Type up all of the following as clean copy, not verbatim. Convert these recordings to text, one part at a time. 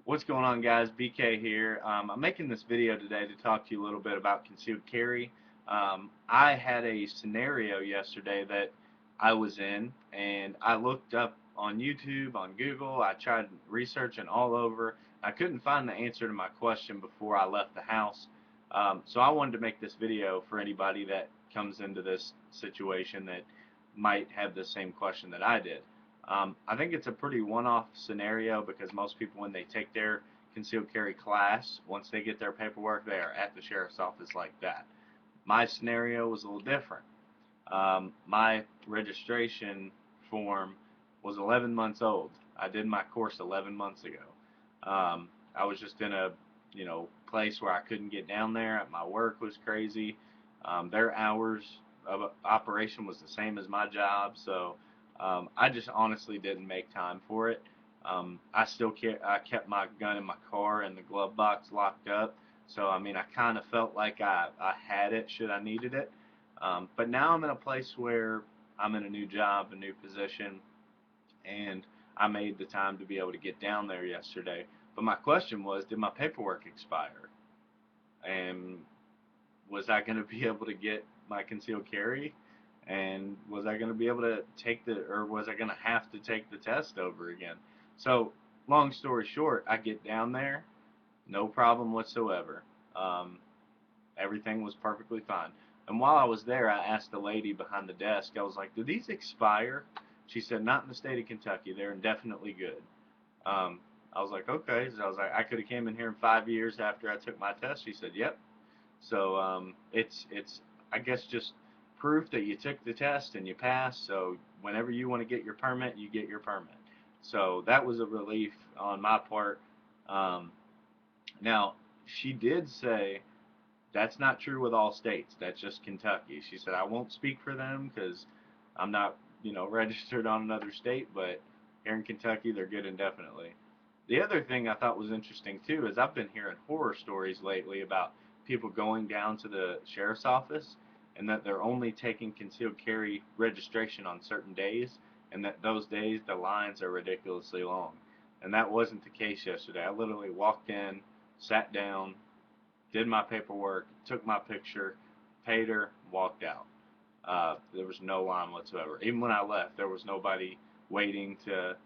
What's going on, guys? BK here. I'm making this video today to talk to you a little bit about concealed carry. I had a scenario yesterday that I was in, and I looked up on YouTube, on Google. I tried researching all over. I couldn't find the answer to my question before I left the house. So I wanted to make this video for anybody that comes into this situation that might have the same question that I did. I think it's a pretty one-off scenario because most people, when they take their concealed carry class, once they get their paperwork, they are at the sheriff's office like that. My scenario was a little different. My registration form was 11 months old. I did my course 11 months ago. I was just in a place where I couldn't get down there. My work was crazy. Their hours of operation was the same as my job, so I just honestly didn't make time for it. I kept my gun in my car and the glove box locked up. So I mean, I kind of felt like I had it should I needed it. But now I'm in a place where I'm in a new job, a new position, and I made the time to be able to get down there yesterday. But my question was, did my paperwork expire? And was I going to be able to get my concealed carry? And was I going to be able to or was I going to have to take the test over again? So, long story short, I get down there, no problem whatsoever. Um, Everything was perfectly fine. And while I was there, I asked the lady behind the desk, I was like, do these expire? She said, not in the state of Kentucky. They're indefinitely good. Um, I was like, okay. So I was like, I could have came in here in 5 years after I took my test. She said, yep. So it's I guess just proof that you took the test and you passed. So whenever you want to get your permit, you get your permit. So that was a relief on my part. Um, Now she did say that's not true with all states. That's just Kentucky. She said I won't speak for them because I'm not registered on another state, but here in Kentucky they're good indefinitely. The other thing I thought was interesting too is I've been hearing horror stories lately about people going down to the sheriff's office and that they're only taking concealed carry registration on certain days and that those days the lines are ridiculously long. And that wasn't the case yesterday. I literally walked in, sat down, did my paperwork, took my picture, paid her, walked out. There was no line whatsoever. Even when I left, there was nobody waiting to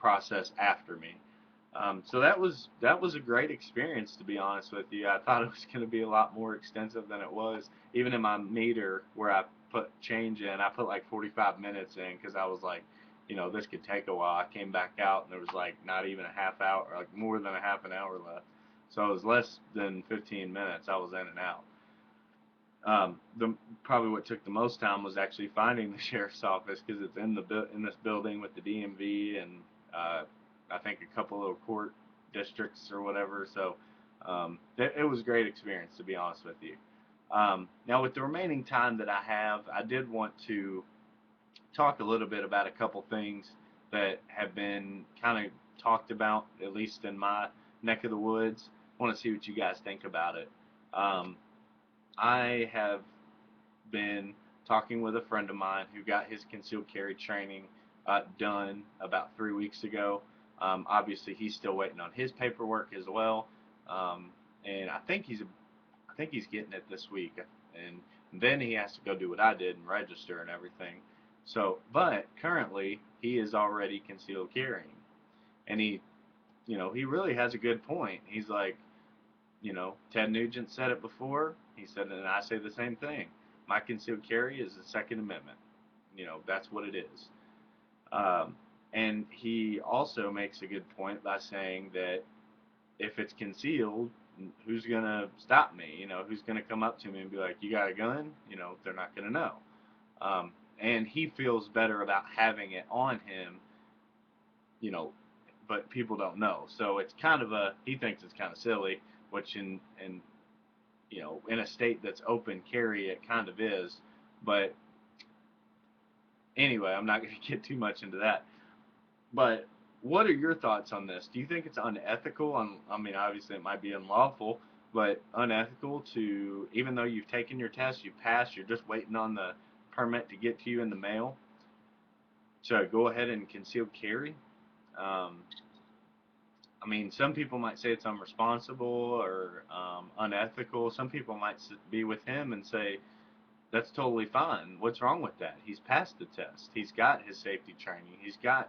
process after me. So that was a great experience, to be honest with you. I thought it was going to be a lot more extensive than it was. Even in my meter where I put change in, I put like 45 minutes in because I was like, this could take a while. I came back out and there was like not even a half hour, like more than a half an hour left. So it was less than 15 minutes. I was in and out. The Probably what took the most time was actually finding the sheriff's office because it's in this building with the DMV and I think a couple of court districts or whatever. So it was a great experience, to be honest with you. Now with the remaining time that I have, I did want to talk a little bit about a couple things that have been kind of talked about, at least in my neck of the woods. I want to see what you guys think about it. Um, I have been talking with a friend of mine who got his concealed carry training done about 3 weeks ago. Obviously, he's still waiting on his paperwork as well, um, and I think he's getting it this week, and then he has to go do what I did and register and everything. So, but currently he is already concealed carrying, and he really has a good point. He's like, Ted Nugent said it before. He said, and I say the same thing. My concealed carry is the Second Amendment. That's what it is. Um, and he also makes a good point by saying that if it's concealed, who's gonna stop me? Who's gonna come up to me and be like, "You got a gun?" They're not gonna know. And he feels better about having it on him, you know, but people don't know. So it's kind of he thinks it's kind of silly, which in a state that's open carry, it kind of is. But anyway, I'm not going to get too much into that. But what are your thoughts on this? Do you think it's unethical? I mean, obviously it might be unlawful, but unethical to, even though you've taken your test, you passed, you're just waiting on the permit to get to you in the mail, to go ahead and conceal carry? Um, I mean, some people might say it's unresponsible or unethical. Some people might be with him and say, that's totally fine. What's wrong with that? He's passed the test. He's got his safety training. He's got,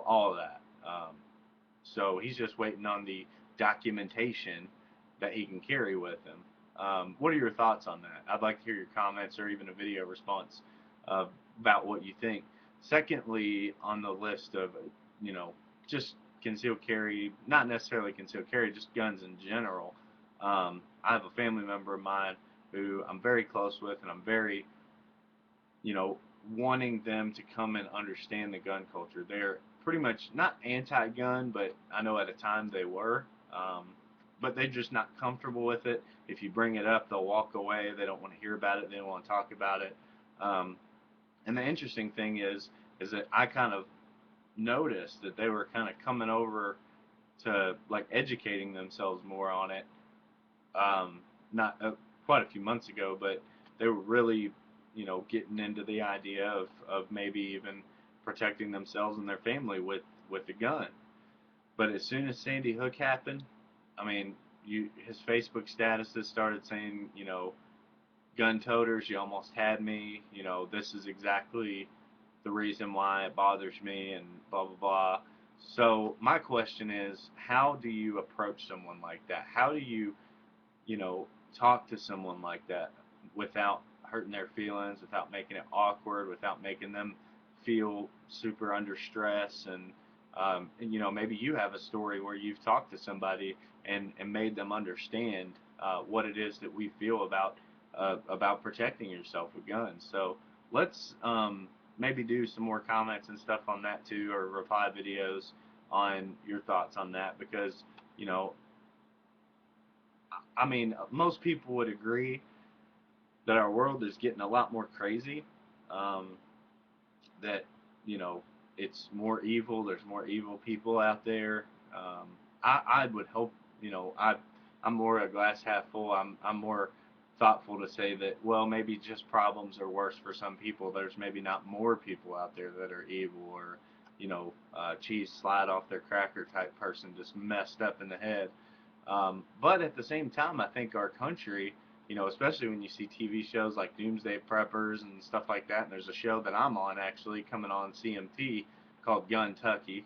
all of that. So he's just waiting on the documentation that he can carry with him. What are your thoughts on that? I'd like to hear your comments or even a video response uh, about what you think. Secondly, on the list of, you know, just concealed carry, not necessarily concealed carry, just guns in general. I have a family member of mine who I'm very close with, and I'm very, you know, wanting them to come and understand the gun culture. They're pretty much not anti-gun, but I know at a time they were. But they're just not comfortable with it. If you bring it up, they'll walk away. They don't want to hear about it. They don't want to talk about it. Um, and the interesting thing is that I kind of noticed that they were kind of coming over to like educating themselves more on it. Not quite a few months ago, but they were really, getting into the idea of maybe even protecting themselves and their family with a gun. But as soon as Sandy Hook happened, I mean, his Facebook statuses started saying, gun toters, you almost had me. This is exactly the reason why it bothers me, and blah blah blah. So my question is, how do you approach someone like that? How do you know, talk to someone like that without hurting their feelings, without making it awkward, without making them feel super under stress, and maybe you have a story where you've talked to somebody and made them understand what it is that we feel about protecting yourself with guns. So let's maybe do some more comments and stuff on that too, or reply videos on your thoughts on that, because you know I mean, most people would agree that our world is getting a lot more crazy. Um, that you know, it's more evil. There's more evil people out there. I would hope. I'm more a glass half full. I'm more thoughtful to say that, well, maybe just problems are worse for some people. There's maybe not more people out there that are evil, or cheese slide off their cracker type person just messed up in the head. But at the same time, I think our country, especially when you see TV shows like Doomsday Preppers and stuff like that, and there's a show that I'm on actually coming on CMT called Guntucky,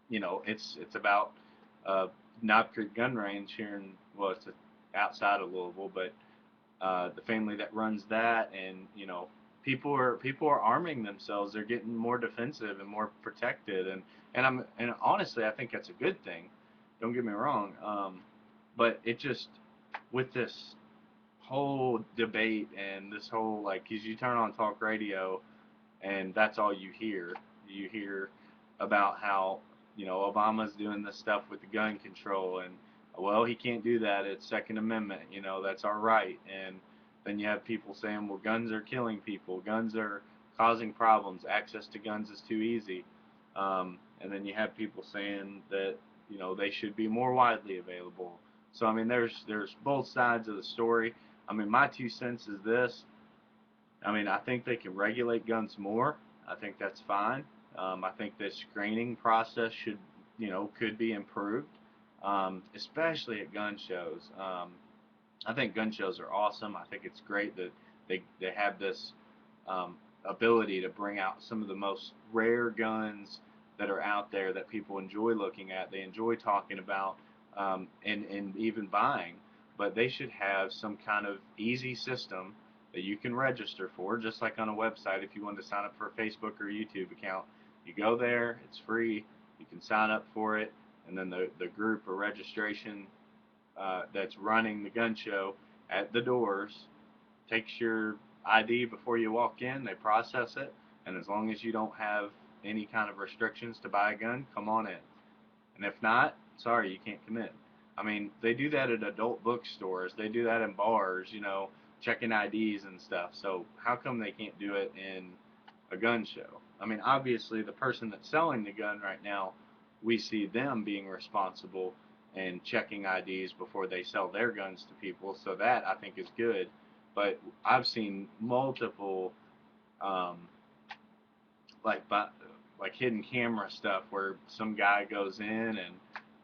it's about Knob Creek Gun Range here in, well, it's outside of Louisville, but the family that runs that, and people are arming themselves. They're getting more defensive and more protected, and honestly, I think that's a good thing. Don't get me wrong, but it just, with this whole debate and this whole, like, 'cause you turn on talk radio and that's all you hear. You hear about how Obama's doing this stuff with the gun control, and well, he can't do that. It's Second Amendment. That's our right. And then you have people saying, well, guns are killing people. Guns are causing problems. Access to guns is too easy. And then you have people saying that they should be more widely available. So I mean, there's both sides of the story. I mean, my 2 cents is this. I mean, I think they can regulate guns more. I think that's fine. I think the screening process could be improved, especially at gun shows. I think gun shows are awesome. I think it's great that they have this ability to bring out some of the most rare guns that are out there that people enjoy looking at. They enjoy talking about, and even buying. But they should have some kind of easy system that you can register for, just like on a website. If you want to sign up for a Facebook or YouTube account, you go there, it's free, you can sign up for it, and then the group or registration that's running the gun show at the doors takes your ID before you walk in. They process it, and as long as you don't have any kind of restrictions to buy a gun, come on in. And if not, sorry, you can't come in. I mean, they do that at adult bookstores. They do that in bars, checking IDs and stuff. So how come they can't do it in a gun show? I mean, obviously, the person that's selling the gun right now, we see them being responsible and checking IDs before they sell their guns to people. So that, I think, is good. But I've seen multiple, like, like hidden camera stuff where some guy goes in and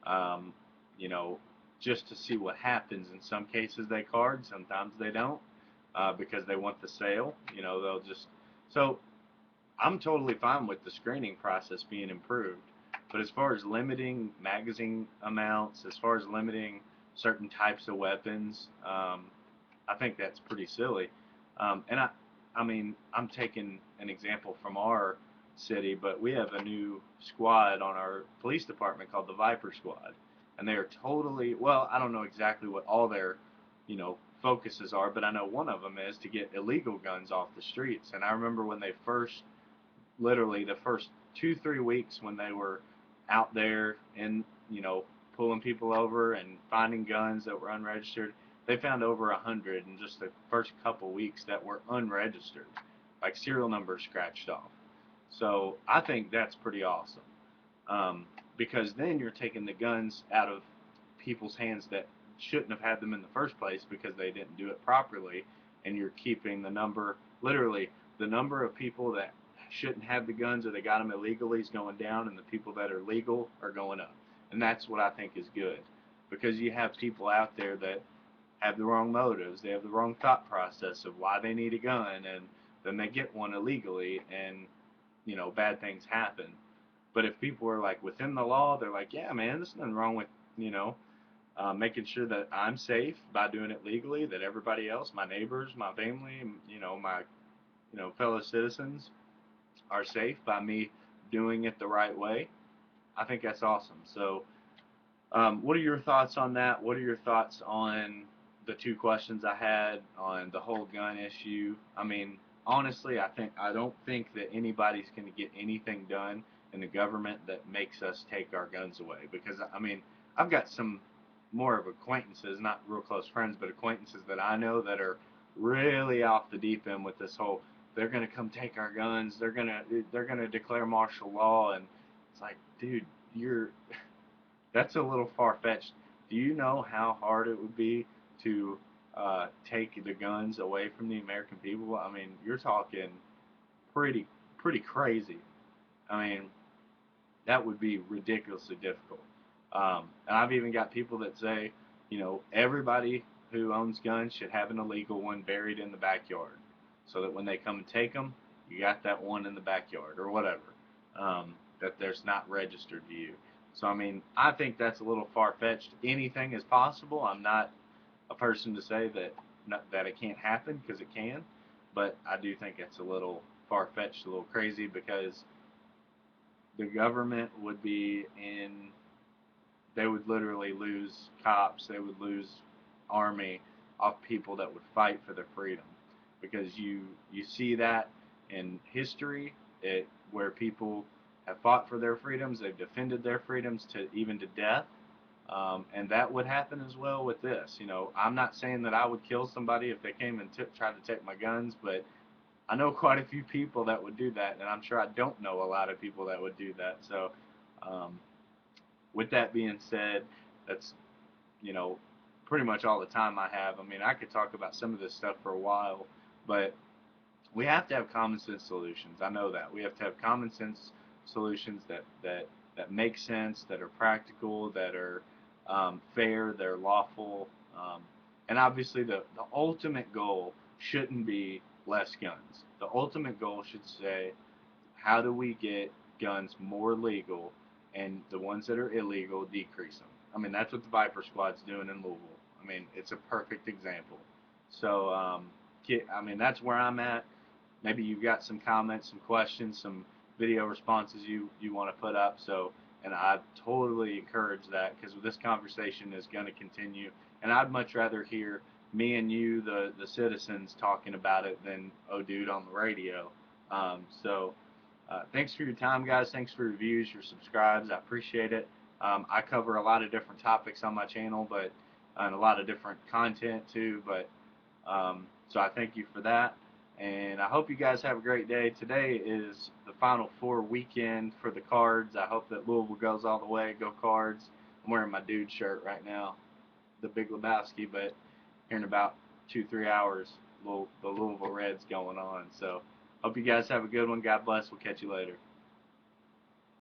um, you know, just to see what happens. In some cases they card, sometimes they don't, because they want the sale. They'll just so I'm totally fine with the screening process being improved. But as far as limiting magazine amounts, as far as limiting certain types of weapons, I think that's pretty silly. I mean, I'm taking an example from our city, but we have a new squad on our police department called the Viper Squad, and they are totally, well, I don't know exactly what all their, focuses are, but I know one of them is to get illegal guns off the streets. And I remember when they first, literally the first 2-3 weeks when they were out there and pulling people over and finding guns that were unregistered, they found over 100 in just the first couple weeks that were unregistered, like serial numbers scratched off. So I think that's pretty awesome, because then you're taking the guns out of people's hands that shouldn't have had them in the first place because they didn't do it properly, and you're keeping the number, literally, the number of people that shouldn't have the guns or they got them illegally is going down, and the people that are legal are going up. And that's what I think is good, because you have people out there that have the wrong motives, they have the wrong thought process of why they need a gun, and then they get one illegally, and bad things happen. But if people are like within the law, they're like, yeah, man, there's nothing wrong with making sure that I'm safe by doing it legally, that everybody else, my neighbors, my family, my fellow citizens are safe by me doing it the right way. I think that's awesome. So, what are your thoughts on that? What are your thoughts on the two questions I had on the whole gun issue? I mean, honestly, I don't think that anybody's going to get anything done in the government that makes us take our guns away. Because I mean, I've got some more of acquaintances, not real close friends, but acquaintances that I know that are really off the deep end with this whole. They're going to come take our guns. They're gonna declare martial law, and it's like, dude, you're that's a little far fetched. Do you know how hard it would be to take the guns away from the American people? I mean, you're talking pretty pretty crazy. I mean, that would be ridiculously difficult. And I've even got people that say, everybody who owns guns should have an illegal one buried in the backyard, so that when they come and take them, you got that one in the backyard or whatever, that there's not registered to you. So I mean, I think that's a little far fetched. Anything is possible. I'm not a person to say that that it can't happen, because it can, but I do think it's a little far fetched, a little crazy, because the government would be in, they would literally lose cops, they would lose army off people that would fight for their freedom, because you see that in history, where people have fought for their freedoms, they've defended their freedoms to even to death, and that would happen as well with this. I'm not saying that I would kill somebody if they came and tried to take my guns, but I know quite a few people that would do that, and I'm sure I don't know a lot of people that would do that. So, um, with that being said, that's you know pretty much all the time I have. I mean, I could talk about some of this stuff for a while, but we have to have common sense solutions. I know that we have to have common sense solutions that make sense, that are practical, that are fair, they're lawful, and obviously the ultimate goal shouldn't be less guns. The ultimate goal should say, how do we get guns more legal, and the ones that are illegal, decrease them. I mean, that's what the Viper Squad's doing in Louisville. I mean, it's a perfect example. So, I mean, that's where I'm at. Maybe you've got some comments, some questions, some video responses you want to put up. So, and I totally encourage that, because this conversation is going to continue. And I'd much rather hear me and you, the citizens, talking about it than, oh, dude, on the radio. Thanks for your time, guys. Thanks for your views, your subscribes. I appreciate it. I cover a lot of different topics on my channel, but and a lot of different content too. But so I thank you for that, and I hope you guys have a great day. Today is the Final Four weekend for the Cards. I hope that Louisville goes all the way. Go Cards! I'm wearing my dude shirt right now, the Big Lebowski, but here in about 2-3 hours, the Louisville Reds going on. So hope you guys have a good one. God bless. We'll catch you later.